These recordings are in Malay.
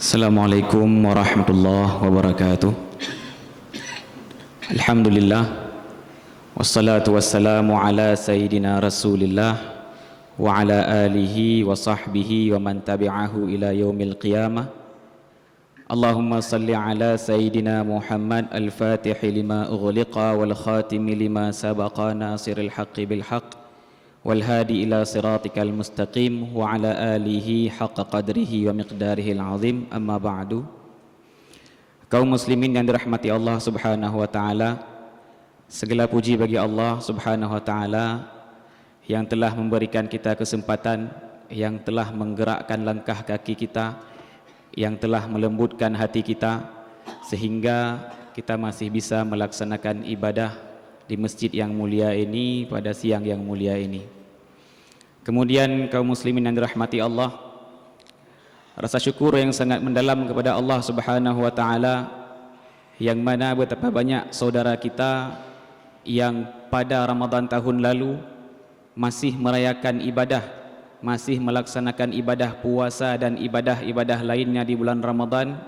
Assalamualaikum warahmatullahi wabarakatuh. Alhamdulillah, wassalatu wassalamu ala sayyidina Rasulillah wa ala alihi wa sahbihi wa man tabi'ahu ila yaumil qiyamah. Allahumma salli ala sayyidina Muhammad al-fatihi lima ughliqa wal khatimi lima sabaqa nasiril haqqi bil haqq wal hadi ila siratikal mustaqim wa ala alihi haqqa qadrihi wa miqdarihil azim. Amma ba'du. Kaum muslimin yang dirahmati Allah Subhanahu wa taala, segala puji bagi Allah Subhanahu wa taala yang telah memberikan kita kesempatan, yang telah menggerakkan langkah kaki kita, yang telah melembutkan hati kita sehingga kita masih bisa melaksanakan ibadah di masjid yang mulia ini pada siang yang mulia ini. Kemudian kaum muslimin yang dirahmati Allah, rasa syukur yang sangat mendalam kepada Allah Subhanahu wa taala, yang mana betapa banyak saudara kita yang pada Ramadan tahun lalu masih merayakan ibadah, masih melaksanakan ibadah puasa dan ibadah-ibadah lainnya di bulan Ramadan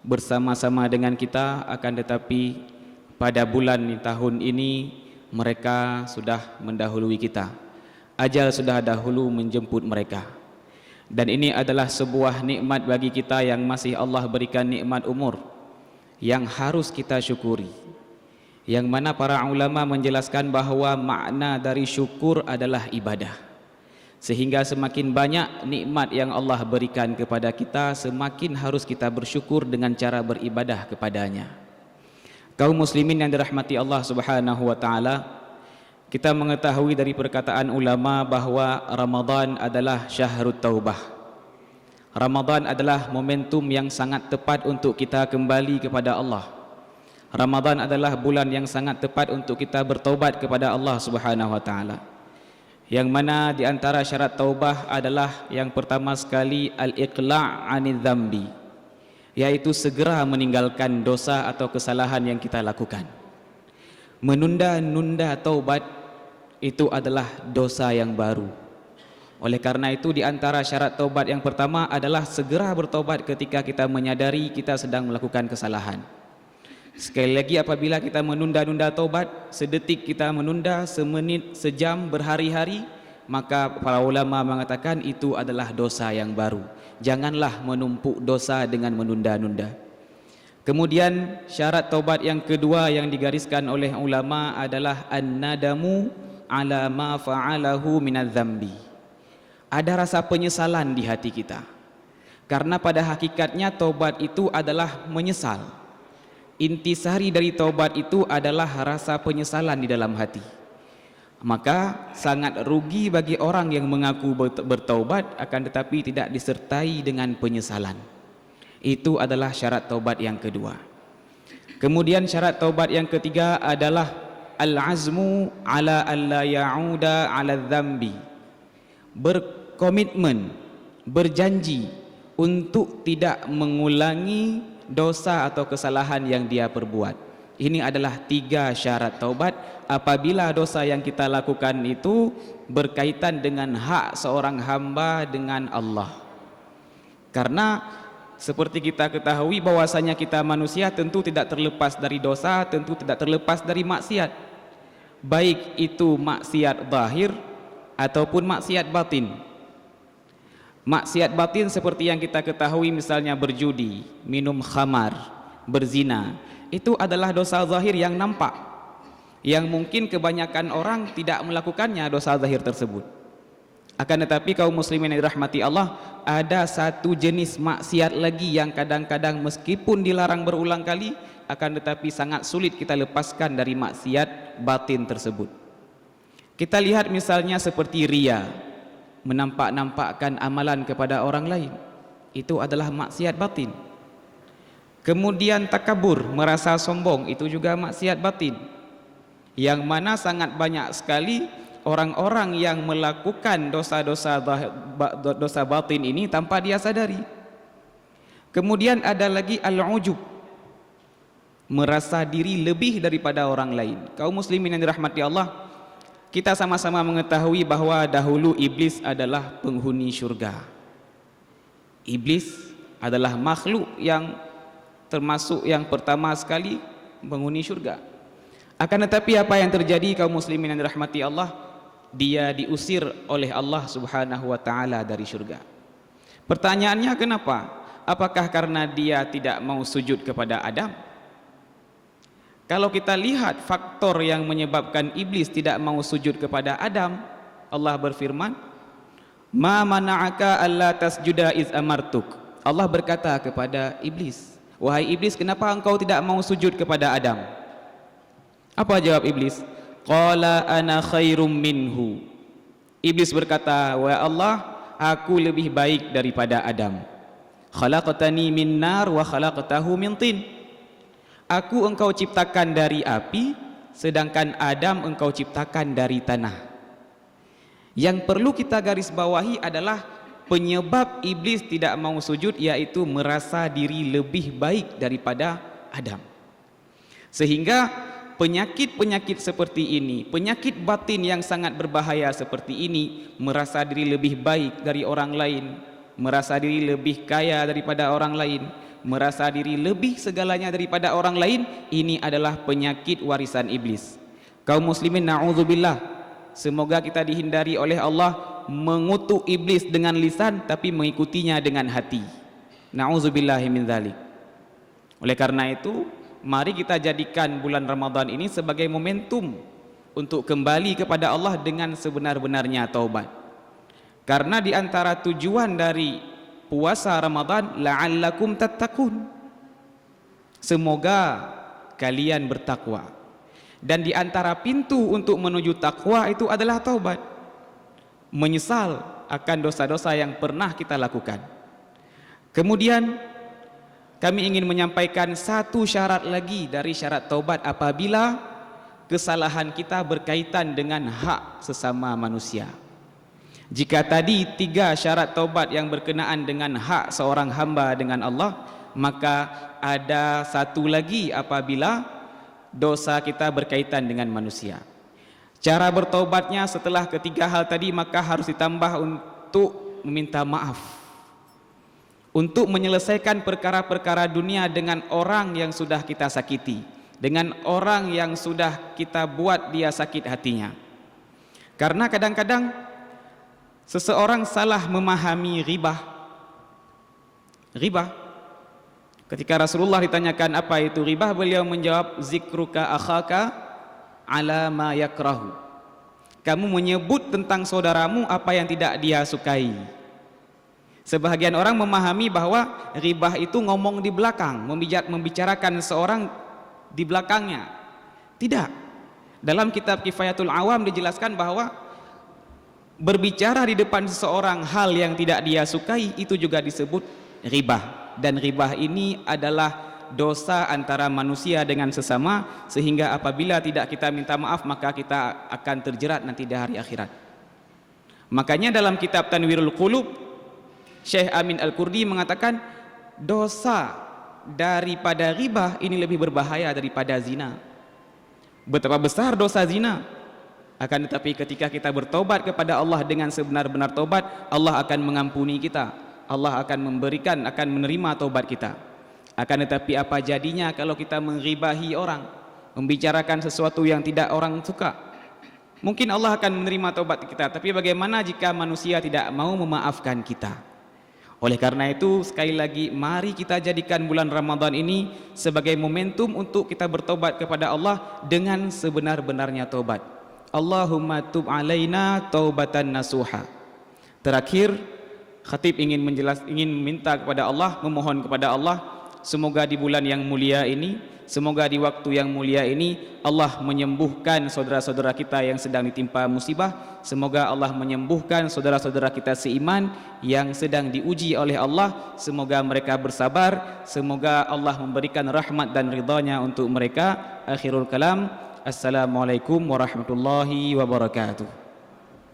bersama-sama dengan kita, akan tetapi pada bulan tahun ini mereka sudah mendahului kita. Ajal sudah dahulu menjemput mereka. Dan ini adalah sebuah nikmat bagi kita yang masih Allah berikan, nikmat umur yang harus kita syukuri. Yang mana para ulama menjelaskan bahwa makna dari syukur adalah ibadah. Sehingga semakin banyak nikmat yang Allah berikan kepada kita, semakin harus kita bersyukur dengan cara beribadah kepadanya. Kaum muslimin yang dirahmati Allah Subhanahu wa taala, kita mengetahui dari perkataan ulama bahwa Ramadan adalah syahrut taubah. Ramadan adalah momentum yang sangat tepat untuk kita kembali kepada Allah. Ramadan adalah bulan yang sangat tepat untuk kita bertaubat kepada Allah Subhanahu wa taala. Yang mana di antara syarat taubah adalah yang pertama sekali al-iqla' 'anil dzambi, yaitu segera meninggalkan dosa atau kesalahan yang kita lakukan. Menunda-nunda taubat itu adalah dosa yang baru. Oleh karena itu di antara syarat taubat yang pertama adalah segera bertaubat ketika kita menyadari kita sedang melakukan kesalahan. Sekali lagi, apabila kita menunda-nunda taubat, sedetik kita menunda, semenit, sejam, berhari-hari, maka para ulama mengatakan itu adalah dosa yang baru. Janganlah menumpuk dosa dengan menunda-nunda. Kemudian syarat taubat yang kedua yang digariskan oleh ulama adalah an-nadamu ala ma fa'alahu minadz dzambi. Ada rasa penyesalan di hati kita. Karena pada hakikatnya taubat itu adalah menyesal. Intisari dari taubat itu adalah rasa penyesalan di dalam hati. Maka sangat rugi bagi orang yang mengaku bertaubat akan tetapi tidak disertai dengan penyesalan. Itu adalah syarat taubat yang kedua. Kemudian syarat taubat yang ketiga adalah al-azmu ala alla ya'uda ala dzambi. Berkomitmen, berjanji untuk tidak mengulangi dosa atau kesalahan yang dia perbuat. Ini adalah 3 syarat taubat apabila dosa yang kita lakukan itu berkaitan dengan hak seorang hamba dengan Allah. Karena seperti kita ketahui bahwasanya kita manusia tentu tidak terlepas dari dosa, tentu tidak terlepas dari maksiat. Baik itu maksiat zahir ataupun maksiat batin. Maksiat batin seperti yang kita ketahui, misalnya berjudi, minum khamar, berzina, itu adalah dosa zahir yang nampak, yang mungkin kebanyakan orang tidak melakukannya dosa zahir tersebut. Akan tetapi kaum muslimin yang dirahmati Allah, ada satu jenis maksiat lagi yang kadang-kadang meskipun dilarang berulang kali, akan tetapi sangat sulit kita lepaskan dari maksiat batin tersebut. Kita lihat misalnya seperti riya, menampak-nampakkan amalan kepada orang lain, itu adalah maksiat batin. Kemudian takabur, merasa sombong, itu juga maksiat batin, yang mana sangat banyak sekali orang-orang yang melakukan dosa-dosa batin ini tanpa dia sadari. Kemudian ada lagi al-ujub, merasa diri lebih daripada orang lain. Kaum muslimin yang dirahmati Allah, kita sama-sama mengetahui bahwa dahulu iblis adalah penghuni syurga. Iblis adalah makhluk yang termasuk yang pertama sekali menghuni syurga. Akan tetapi apa yang terjadi kaum muslimin yang dirahmati Allah, dia diusir oleh Allah Subhanahu wa taala dari syurga. Pertanyaannya kenapa? Apakah karena dia tidak mau sujud kepada Adam? Kalau kita lihat faktor yang menyebabkan iblis tidak mau sujud kepada Adam, Allah berfirman, "Ma mana'aka alla tasjuda iz amartuk." Allah berkata kepada iblis, "Wahai iblis, kenapa engkau tidak mau sujud kepada Adam?" Apa jawab iblis? Qala ana khairum minhu. Iblis berkata, "Wahai Allah, aku lebih baik daripada Adam. Khalaqtani min nar wa khalaqtahu min tin." Aku engkau ciptakan dari api, sedangkan Adam engkau ciptakan dari tanah. Yang perlu kita garis bawahi adalah penyebab iblis tidak mau sujud, yaitu merasa diri lebih baik daripada Adam. Sehingga penyakit-penyakit seperti ini, penyakit batin yang sangat berbahaya seperti ini, merasa diri lebih baik dari orang lain, merasa diri lebih kaya daripada orang lain, merasa diri lebih segalanya daripada orang lain, ini adalah penyakit warisan iblis. Kaum muslimin, na'udzubillah, semoga kita dihindari oleh Allah mengutuk iblis dengan lisan tapi mengikutinya dengan hati. Na'udzubillahi min dzalik. Oleh karena itu, mari kita jadikan bulan Ramadan ini sebagai momentum untuk kembali kepada Allah dengan sebenar-benarnya taubat. Karena di antara tujuan dari puasa Ramadan, la'allakum tattaqun, semoga kalian bertakwa. Dan di antara pintu untuk menuju takwa itu adalah taubat, menyesal akan dosa-dosa yang pernah kita lakukan. Kemudian kami ingin menyampaikan satu syarat lagi dari syarat taubat apabila kesalahan kita berkaitan dengan hak sesama manusia. Jika tadi 3 syarat taubat yang berkenaan dengan hak seorang hamba dengan Allah, maka ada satu lagi apabila dosa kita berkaitan dengan manusia. Cara bertaubatnya setelah ketiga hal tadi, maka harus ditambah untuk meminta maaf, untuk menyelesaikan perkara-perkara dunia dengan orang yang sudah kita sakiti, dengan orang yang sudah kita buat dia sakit hatinya. Karena kadang-kadang seseorang salah memahami ribah. Ketika Rasulullah ditanyakan apa itu ribah, beliau menjawab, zikruka akhaka ala ma yakrahu. Kamu menyebut tentang saudaramu apa yang tidak dia sukai. Sebahagian orang memahami bahwa ribah itu ngomong di belakang, membicarakan seorang di belakangnya. Tidak. Dalam kitab Kifayatul Awam dijelaskan bahwa berbicara di depan seseorang hal yang tidak dia sukai itu juga disebut ribah. Dan ribah ini adalah dosa antara manusia dengan sesama, sehingga apabila tidak kita minta maaf maka kita akan terjerat nanti di hari akhirat. Makanya dalam kitab Tanwirul Qulub, Syekh Amin Al-Qurdi mengatakan dosa daripada ribah ini lebih berbahaya daripada zina. Betapa besar dosa zina. Akan tetapi ketika kita bertobat kepada Allah dengan sebenar-benar tobat, Allah akan mengampuni kita, Allah akan memberikan, akan menerima tobat kita. Akan tetapi apa jadinya kalau kita mengribahi orang, membicarakan sesuatu yang tidak orang suka? Mungkin Allah akan menerima tobat kita, tapi bagaimana jika manusia tidak mau memaafkan kita? Oleh karena itu, sekali lagi, mari kita jadikan bulan Ramadan ini sebagai momentum untuk kita bertobat kepada Allah dengan sebenar-benarnya tobat. Allahumma tub alaina taubatan nasuha. Terakhir, khatib ingin minta kepada Allah, memohon kepada Allah, semoga di bulan yang mulia ini, semoga di waktu yang mulia ini Allah menyembuhkan saudara-saudara kita yang sedang ditimpa musibah. Semoga Allah menyembuhkan saudara-saudara kita seiman yang sedang diuji oleh Allah. Semoga mereka bersabar, semoga Allah memberikan rahmat dan ridhanya untuk mereka. Akhirul kalam, assalamualaikum warahmatullahi wabarakatuh.